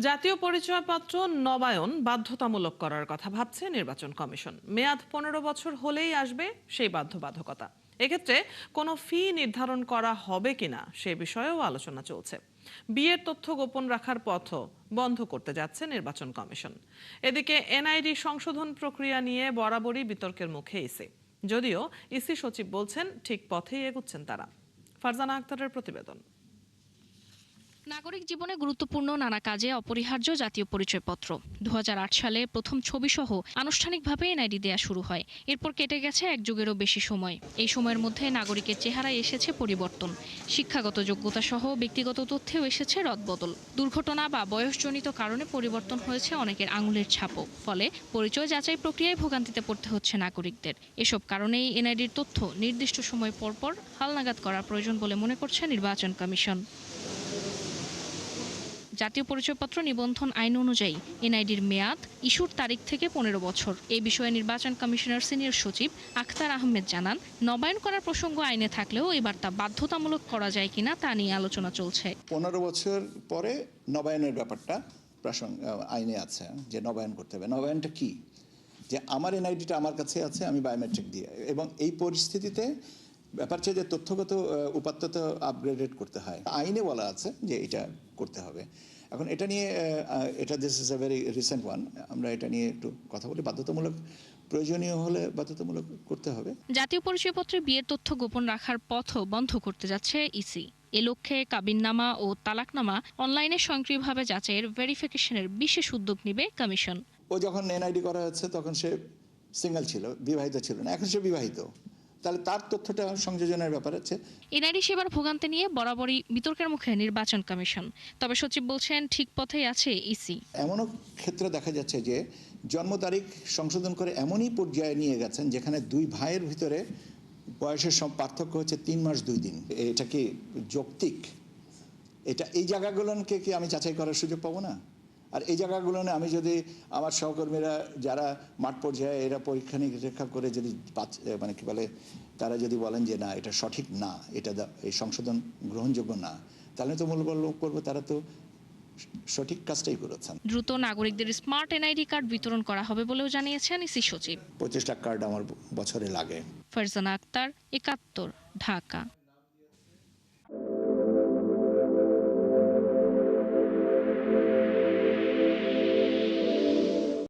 জাতীয় পরিচয়পত্র নবায়ন বাধ্যতামূলক করার কথা ভাবছে নির্বাচন কমিশন। মেয়াদ 15 বছর হলেই আসবে সেই বাধ্যবাধকতা। এক্ষেত্রে কোনো ফি নির্ধারণ করা হবে কিনা সে বিষয়েও আলোচনা চলছে। বিয়ের তথ্য গোপন রাখার পথও বন্ধ করতে যাচ্ছে নির্বাচন কমিশন। এদিকে এনআইডি সংশোধন প্রক্রিয়া নিয়ে বরাবরই বিতর্কের মুখে ইসি। যদিও ইসি সচিব বলছেন ঠিক পথেই এগুচ্ছেন তারা। ফারজানা আক্তারের প্রতিবেদন। নাগরিক জীবনে গুরুত্বপূর্ণ নানা কাজে অপরিহার্য জাতীয় পরিচয়পত্র 2008 সালে প্রথম ছবিসহ আনুষ্ঠানিকভাবে এনআইডি দেয়া শুরু হয়। এরপর কেটে গেছে এক যুগেরও বেশি সময়। এই সময়ের মধ্যে নাগরিকের চেহারায় এসেছে পরিবর্তন, শিক্ষাগত যোগ্যতা সহ ব্যক্তিগত তথ্যেও এসেছে রদবদল। দুর্ঘটনা বা বয়সজনিত কারণে পরিবর্তন হয়েছে অনেকের আঙুলের ছাপও। ফলে পরিচয় যাচাই প্রক্রিয়ায় ভোগান্তিতে পড়তে হচ্ছে নাগরিকদের। এসব কারণেই এনআইডির তথ্য নির্দিষ্ট সময় পরপর হালনাগাদ করা প্রয়োজন বলে মনে করছে নির্বাচন কমিশন। জাতীয় পরিচয়পত্র নিবন্ধন আইন অনুযায়ী এনআইডির মেয়াদ ইস্যুর তারিখ থেকে 15 বছর। এই বিষয়ে নির্বাচন কমিশনের সিনিয়র সচিব আখতার আহমেদ জানান, নবায়ন করার প্রসঙ্গ আইনে থাকলেও এবার তা বাধ্যতামূলক করা যায় কিনা তা নিয়ে আলোচনা চলছে। 15 বছর পরে নবায়নের ব্যাপারটা আইনে আছে যে নবায়ন করতে হবে। নবায়নটা কি? যে আমার এনআইডিটা আমার কাছে আছে, আমি বায়োমেট্রিক দিয়ে, এবং এই পরিস্থিতিতে ব্যাপার হচ্ছে যে তথ্যগত উপাত্ত তো আপগ্রেডেড করতে হয়। আইনে বলা আছে যে এটা করতে হবে। এখন এটা নিয়ে এটা this is a very recent one, আমরা এটা নিয়ে একটু কথা বলি। বাধ্যতামূলক প্রয়োজনীয় হলে বাধ্যতামূলক করতে হবে। জাতীয় পরিচয়পত্রে বিয়ের তথ্য গোপন রাখার পথও বন্ধ করতে যাচ্ছে ইসি। এ লক্ষ্যে কাবিননামা ও তালাকনামা অনলাইনে স্বয়ংক্রিয়ভাবে যাচাইয়ের ভেরিফিকেশনের বিশেষ উদ্যোগ নেবে কমিশন। ও যখন এনআইডি করা হচ্ছে তখন সে সিঙ্গেল ছিল, বিবাহিত ছিল না, এখন সে বিবাহিত, তাহলে তার তথ্যটা সংযোজনের ব্যাপার আছে। এনআইডি সেবার ভোগান্তি নিয়ে বরাবরই বিতর্কের মুখে নির্বাচন কমিশন। তবে সচিব বলছেন ঠিক পথেই আছে ইসি। এমনও ক্ষেত্র দেখা যাচ্ছে যে জন্ম তারিখ সংশোধন করে এমনই পর্যায়ে নিয়ে গেছেন যেখানে দুই ভাইয়ের ভিতরে বয়সের সব পার্থক্য হচ্ছে 3 মাস 2 দিন। এটা কি যৌক্তিক? এটা এই জায়গাগুলোকে কি আমি যাচাই করার সুযোগ পাবো না? আর এই জায়গাগুলো আমি যদি আমার সহকর্মীরা যারা মাঠ পর্যায়ে এরা পরীক্ষা নিরীক্ষা করে যদি মানে কি বলে, তারা যদি বলেন যে না এটা সঠিক না, এটা এই সংশোধন গ্রহণযোগ্য না, তাহলে তো মূল্যবল করবো তারা তো সঠিক কাজটাই করেছেন। দ্রুত নাগরিকদের স্মার্ট এনআইডি কার্ড বিতরণ করা হবে বলেও জানিয়েছেন ইসি সচিব। 25 লাখ কার্ড আমার বছরে লাগে। ফারজানা আক্তার, 71, ঢাকা।